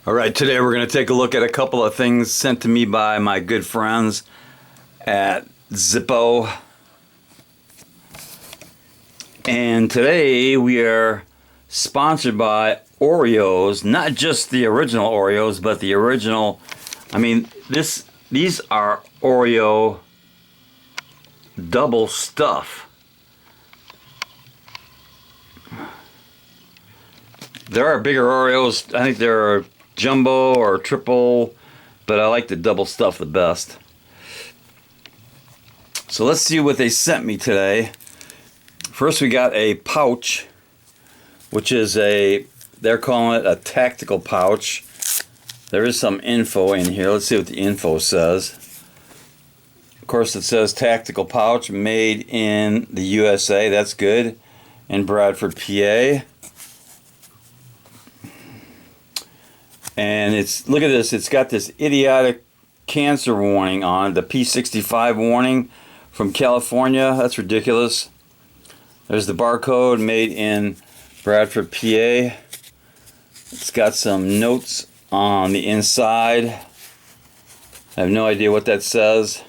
All right, today we're going to take a look at a couple of things sent to me by my good friends at Zippo. And today we are sponsored by Oreos, not just the original Oreos, but the original, these are Oreo double stuff. There are bigger Oreos, I think there are jumbo or triple, but I like the double stuff the best. So let's see what they sent me today. First we got a pouch, which is they're calling it a tactical pouch. There is some info in here. Let's see what the info says. Of course it says tactical pouch made in the USA, that's good, in Bradford, PA. And look at this, it's got this idiotic cancer warning on it, the P65 warning from California. That's ridiculous. There's the barcode, made in Bradford, PA. It's got some notes on the inside. I have no idea what that says,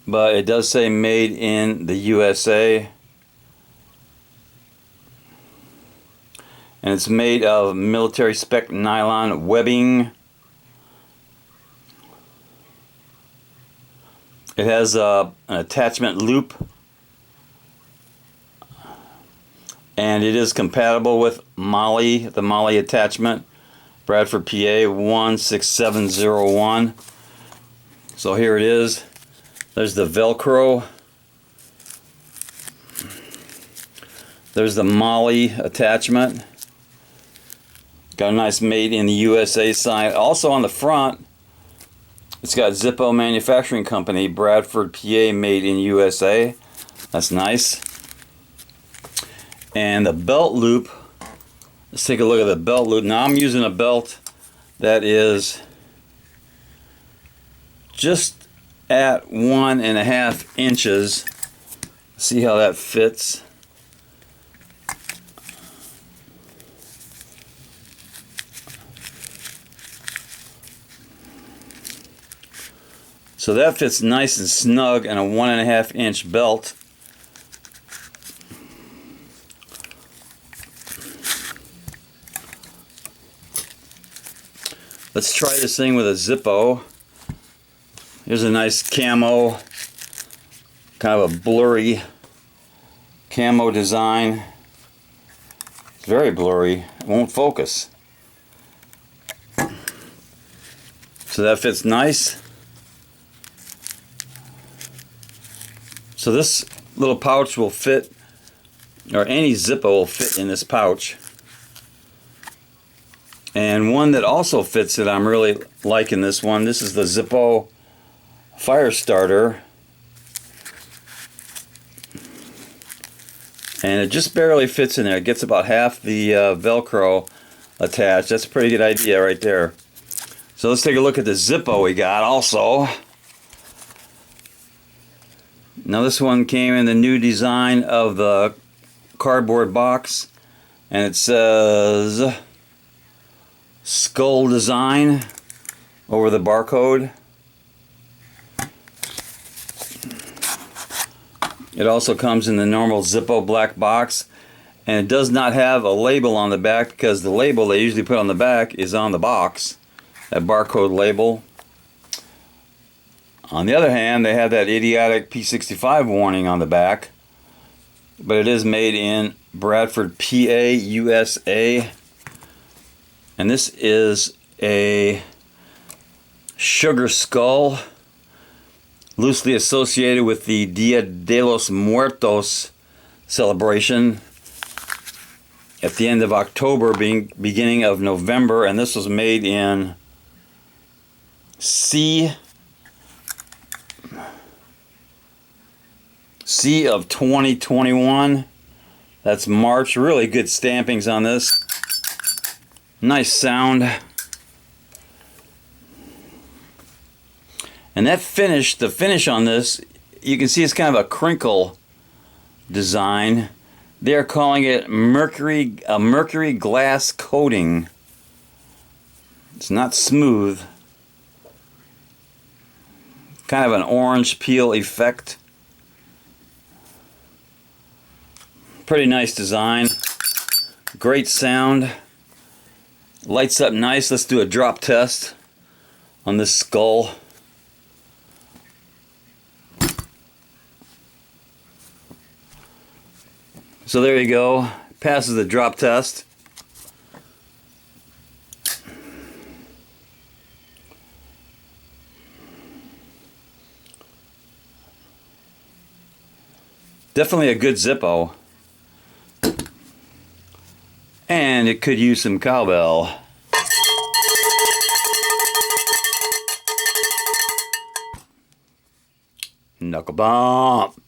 but it does say made in the USA. And it's made of military spec nylon webbing. It has an attachment loop, and it is compatible with MOLLE, the MOLLE attachment, Bradford, PA 16701. So here it is. There's the Velcro. There's the MOLLE attachment. Got a nice made in the USA sign. Also on the front, it's got Zippo Manufacturing Company, Bradford, PA, made in USA. That's nice. And the belt loop, let's take a look at the belt loop. Now I'm using a belt that is just at 1.5 inches. See how that fits. So that fits nice and snug in a 1.5 inch belt. Let's try this thing with a Zippo. Here's a nice camo, kind of a blurry camo design. It's very blurry, it won't focus. So that fits nice. So this little pouch will fit, or any Zippo will fit in this pouch. And one that also fits it, I'm really liking this one. This is the Zippo fire starter. And it just barely fits in there. It gets about half the Velcro attached. That's a pretty good idea right there. So let's take a look at the Zippo we got also. Now this one came in the new design of the cardboard box, and it says skull design over the barcode. It also comes in the normal Zippo black box, and it does not have a label on the back because the label they usually put on the back is on the box, that barcode label. On the other hand, they have that idiotic P65 warning on the back, but it is made in Bradford, PA, USA. And this is a sugar skull, loosely associated with the Dia de los Muertos celebration at the end of October, beginning of November, and this was made in C of 2021. That's March. Really good stampings on this. Nice sound. And that finish, the finish on this, you can see it's kind of a crinkle design. They're calling it Mercury Glass coating. It's not smooth. Kind of an orange peel effect. Pretty nice design. Great sound. Lights up nice. Let's do a drop test on this skull. So there you go. Passes the drop test. Definitely a good Zippo. And it could use some cowbell. Knuckle bump.